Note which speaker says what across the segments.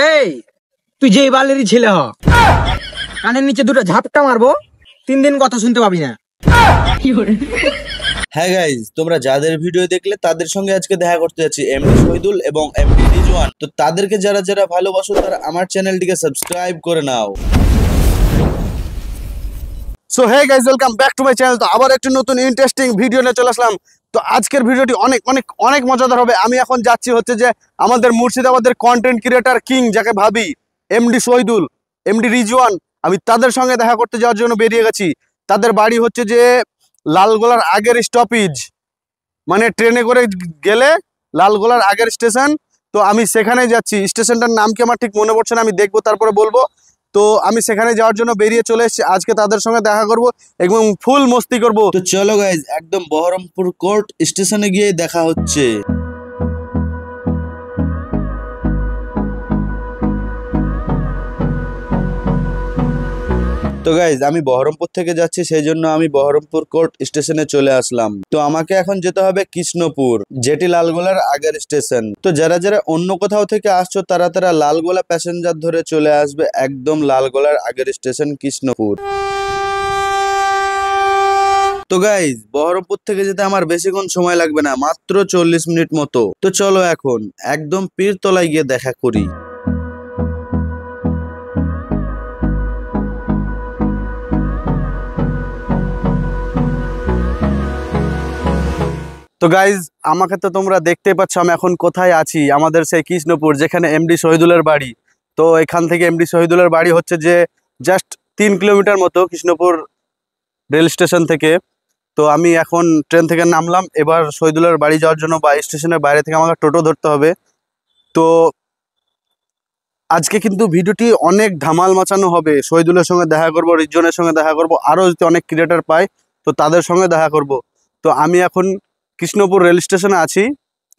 Speaker 1: এই তুই যে বালেরই ছেলে হ, কানের নিচে দুটো ঝাপটা মারবো, 3 দিন কথা শুনতে পাবি না।
Speaker 2: হ্যাঁ গাইজ, তোমরা যাদের ভিডিও দেখলে তাদের সঙ্গে আজকে দেখা করতে যাচ্ছি এমডি শহীদুল এবং এমডি রিজওয়ান। তো তাদেরকে যারা যারা ভালোবাসো তারা আমার চ্যানেলটিকে সাবস্ক্রাইব করে নাও।
Speaker 3: So hey guys, welcome back to my channel. তো আবার একটি নতুন ইন্টারেস্টিং ভিডিও নিয়ে চলে আসলাম। তো আজকের ভিডিওটি অনেক অনেক অনেক মজাদার হবে। আমি এখন যাচ্ছি হচ্ছে যে আমাদের মুর্শিদাবাদের কন্টেন্ট ক্রিয়েটার কিং যাকে ভাবি, এমডি শহীদুল, এমডি রিজওয়ান, আমি তাদের সঙ্গে দেখা করতে যাওয়ার জন্য বেরিয়ে গেছি। তাদের বাড়ি হচ্ছে যে লালগোলার আগের স্টপেজ, মানে ট্রেনে করে গেলে লালগোলার আগের স্টেশন। তো আমি সেখানে যাচ্ছি। স্টেশনটার নাম কি আমার ঠিক মনে পড়ছে না, আমি দেখবো তারপরে বলবো। তো আমি সেখানে যাওয়ার জন্য বেরিয়ে চলে এসেছি। আজকে তাদের সঙ্গে দেখা করব এবং ফুল মস্তি করব।
Speaker 2: তো চলো গাইজ, একদম বহরমপুর কোর্ট স্টেশনে গিয়ে দেখা হচ্ছে। তো গাইজ, আমি বহরমপুর থেকে যাচ্ছি, সেই জন্য আমি বহরমপুর কোর্ট স্টেশনে চলে আসলাম। তো আমাকে এখন যেতে হবে কৃষ্ণপুর, যেটি লালগোলার আগের স্টেশন। তো যারা যারা অন্য কোথাও থেকে আসছো তারা তারা লালগোলা প্যাসেঞ্জার ধরে চলে আসবে একদম লালগোলার আগের স্টেশন কৃষ্ণপুর। তো গাইজ, বহরমপুর থেকে যেতে আমার বেশিক্ষণ সময় লাগবে না, মাত্র 40 মিনিট মতো। তো চলো এখন একদম পীরতলায় গিয়ে দেখা করি।
Speaker 3: তো গাইজ, আমাকে তো তোমরা দেখতেই পাচ্ছ আমি এখন কোথায় আছি, আমাদের সেই কৃষ্ণপুর যেখানে এমডি শহীদুলের বাড়ি। তো এখান থেকে এমডি শহীদুলের বাড়ি হচ্ছে যে জাস্ট 3 কিলোমিটার মতো কৃষ্ণপুর রেল স্টেশন থেকে। তো আমি এখন ট্রেন থেকে নামলাম, এবার শহীদুলের বাড়ি যাওয়ার জন্য বা স্টেশনের বাইরে থেকে আমাকে টোটো ধরতে হবে। তো আজকে কিন্তু ভিডিওটি অনেক ধামাল মাচানো হবে। শহীদুলের সঙ্গে দেখা করব, রিজওয়ানের সঙ্গে দেখা করব, আরও যদি অনেক ক্রিয়েটার পাই তো তাদের সঙ্গে দেখা করব। তো আমি এখন কৃষ্ণপুর রেল স্টেশনে আছি।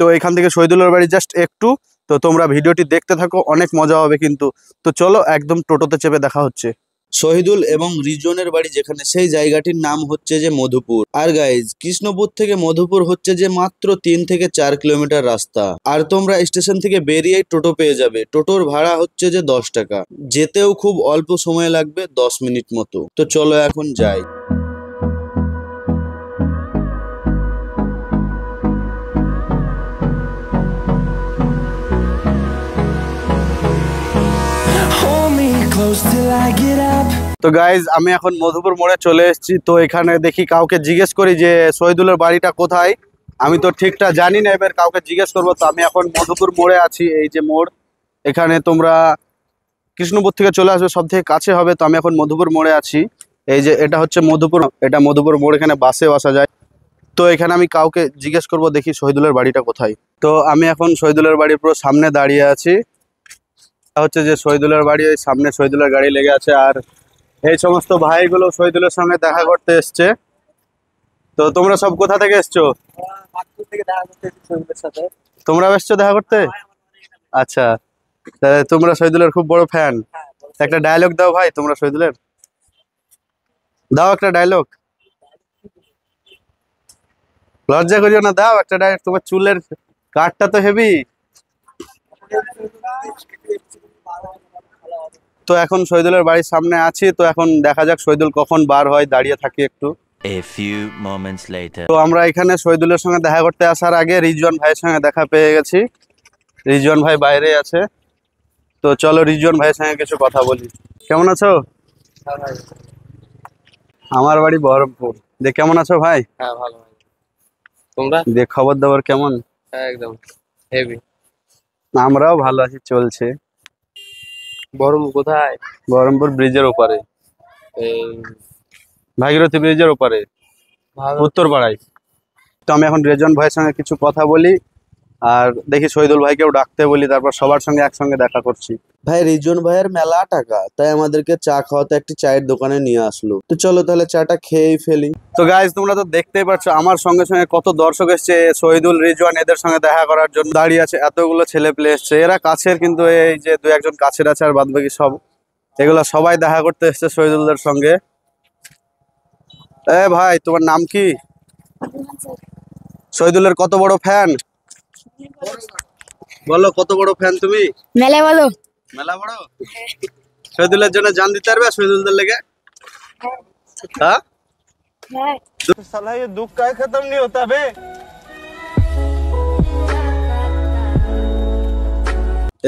Speaker 3: তো এখান থেকে শহীদুলের বাড়ি জাস্ট একটু। তো তোমরা ভিডিওটি দেখতে থাকো, অনেক মজা হবে কিন্তু। তো চলো একদম টোটোতে চেপে দেখা হচ্ছে।
Speaker 2: শহীদুল এবং রিজওয়ানের বাড়ি যেখানে, সেই জায়গাটির নাম হচ্ছে যে মধুপুর। আর গাইজ, কৃষ্ণপুর থেকে মধুপুর হচ্ছে যে মাত্র 3 থেকে 4 কিলোমিটার রাস্তা। আর তোমরা স্টেশন থেকে বেরিয়েই টোটো পেয়ে যাবে। টোটোর ভাড়া হচ্ছে যে 10 টাকা। যেতেও খুব অল্প সময় লাগবে, 10 মিনিট মতো। তো চলো এখন যাই।
Speaker 3: তো গাইজ, আমি এখন মধুপুর মোড়ে চলে এসেছি। তো এখানে দেখি কাউকে জিজ্ঞেস করি যে শহীদুলের বাড়িটা কোথায়। আমি তো ঠিকটা জানি না, এবার কাউকে জিজ্ঞেস করবো। তো আমি এখন মধুপুর মোড়ে আছি, এই যে মোড়। এখানে তোমরা কৃষ্ণপুর থেকে চলে আসবে, সব থেকে কাছে হবে। তো আমি এখন মধুপুর মোড়ে আছি। এই যে এটা হচ্ছে মধুপুর, এটা মধুপুর মোড়, এখানে বাসে আসা যায়। তো এখানে আমি কাউকে জিজ্ঞেস করব, দেখি শহীদুলের বাড়িটা কোথায়। তো আমি এখন শহীদুলের বাড়ির পুরো সামনে দাঁড়িয়ে আছি। হচ্ছে যে শহীদুলের বাড়ি, ওই সামনে শহীদুলের গাড়ি লেগে আছে। আর এই সমস্ত ভাইগুলো শহীদুলের সঙ্গে দেখা করতে এসছে। তো তোমরা সব কোথা থেকে এসছো? তোমরা এসছো দেখা করতে? আচ্ছা, তাহলে তোমরা শহীদুলের খুব বড় ফ্যান। একটা ডায়লগ দাও ভাই, তোমরা শহীদুলের দাও একটা ডায়লগ। লজ্জা করিও না, দাও একটা ডায়লগ। তোমার চুলের কাটটা তো হেভি। তো এখন শহীদুলের বাড়ির সামনে আছি। তো এখন দেখা যাক শহীদুল কখন বার হয়, দাঁড়িয়ে থাকি একটু।
Speaker 4: A few moments later.
Speaker 3: তো আমরা এখানে শহীদুলের সঙ্গে দেখা করতে আসার আগে রিজওয়ান ভাইয়ের সঙ্গে দেখা পেয়ে গেছি। রিজওয়ান ভাই বাইরে আছে। তো চলো রিজওয়ান ভাইয়ের সঙ্গে কিছু কথা বলি। কেমন আছো? আমার বাড়ি বহরমপুর। দিয়ে কেমন আছো ভাই?
Speaker 5: হ্যাঁ, ভালো ভাই। তোমরা?
Speaker 3: দিয়ে খবর দাবার কেমন?
Speaker 5: হ্যাঁ, একদম হেভি।
Speaker 3: আমরাও ভালো আছি, চলছে।
Speaker 5: বহরমপুর কোথায়?
Speaker 3: বহরমপুর ব্রিজের ওপারে,
Speaker 5: এই
Speaker 3: ভাগীরথী ব্রিজের ওপারে,
Speaker 5: ভালো।
Speaker 3: উত্তরপাড়ায়। তো আমি এখন রিজওয়ান ভাইয়ের সঙ্গে কিছু কথা বলি, আর দেখি শহীদুল ভাইকেও ডাকতে বলি, তারপর সবার সঙ্গে একসঙ্গে দেখা করছি।
Speaker 2: ভাই, রিজওয়ান ভাইয়ের মেলা টাকা, তাই আমাদেরকে চা খাওয়াতে একটি চায়ের দোকানে নিয়ে আসলো। তো চলো তাহলে চাটা খেয়েই ফেলি।
Speaker 3: তো গাইজ, তোমরা তো দেখতেই পাচ্ছ আমার সঙ্গে সঙ্গে কত দর্শক এসছে শহীদুল, রিজওয়ান এদের সঙ্গে দেখা করার জন্য দাঁড়িয়ে আছে। এতগুলো ছেলে পেলে এসছে, এরা কাছের, কিন্তু এই যে 2-1 জন কাছের আছে, আর বাদ বাকি সব এগুলা সবাই দেখা করতে এসছে শহীদুলদের সঙ্গে। এ ভাই, তোমার নাম কি? শহীদুলের কত বড় ফ্যান বলো, কত বড় ফ্যান তুমি?
Speaker 6: মেলে বলো।
Speaker 3: মেলা বড়। শহীদুলের জন্য জান দিতে পারবে শহীদুলদের লেগে? হ্যাঁ साला ये दुख का खत्म नहीं होता बे।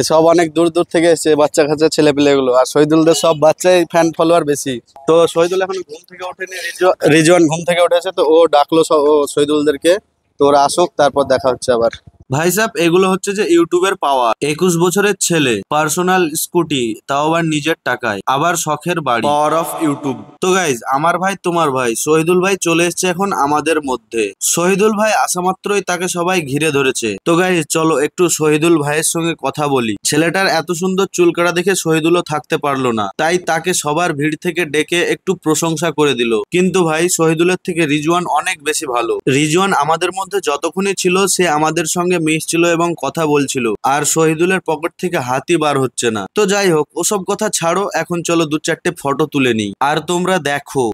Speaker 3: এসব অনেক দূর দূর থেকে এসেছে বাচ্চা কাচ্চা ছেলে পেলে গুলো, আর শহীদুলদের সব বাচ্চাই ফ্যান ফলোয়ার বেশি। তো শহীদুল এখন ঘুম থেকে ওঠেনি, রিজওয়ান ঘুম থেকে উঠেছে, তো ও ডাকলো শহীদুলদেরকে, তো ওরা আসুক, তারপর দেখা হচ্ছে আবার। ভাই সাহেব, এগুলো হচ্ছে যে ইউটিউবের পাওয়ার। 21 বছরের ছেলে, পার্সোনাল স্কুটি, তাও আবার নিজের টাকায়, আবার শখের বাড়ি, পাওয়ার অফ ইউটিউব। তো গাইজ, আমার ভাই তোমার ভাই শহীদুল ভাই চলে এসছে এখন আমাদের মধ্যে। শহীদুল ভাই আসা মাত্রই তাকে সবাই ঘিরে ধরেছে। তো গাইজ চলো একটু শহীদুল ভাইয়ের সঙ্গে কথা বলি। ছেলেটার এত সুন্দর চুল কাটা দেখে শহীদুলও থাকতে পারলো না, তাই তাকে সবার ভিড় থেকে ডেকে একটু প্রশংসা করে দিল। কিন্তু ভাই শহীদুলের থেকে রিজওয়ান অনেক বেশি ভালো। রিজওয়ান আমাদের মধ্যে যতক্ষণই ছিল সে আমাদের সঙ্গে মিশছিল এবং কথা বলছিল, আর শহীদুলের পকেট থেকে হাতই বার হচ্ছে না। তো যাই হোক, ওসব কথা ছাড়ো, এখন চলো 2-4টে ফটো তুলে নিই। আর তোমরা দেখো।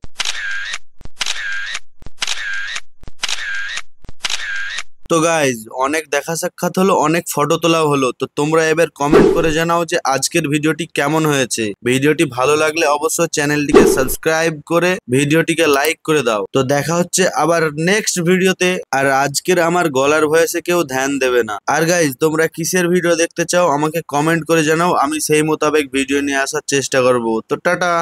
Speaker 3: তো গাইজ, অনেক দেখা সাক্ষাৎ হলো, অনেক ফটো তোলাও হলো। তো তোমরা এবার কমেন্ট করে জানাও যে আজকের ভিডিওটি কেমন হয়েছে। ভিডিওটি ভালো লাগলে অবশ্যই চ্যানেলটিকে সাবস্ক্রাইব করে ভিডিওটিকে লাইক করে দাও। তো দেখা হচ্ছে আবার নেক্সট ভিডিওতে। আর আজকের আমার গলার ভয়েসে কেউ ধ্যান দেবে না। আর গাইজ, তোমরা কিসের ভিডিও দেখতে চাও আমাকে কমেন্ট করে জানাও, আমি সেই মোতাবেক ভিডিও নিয়ে আসার চেষ্টা করব। তো টাটা।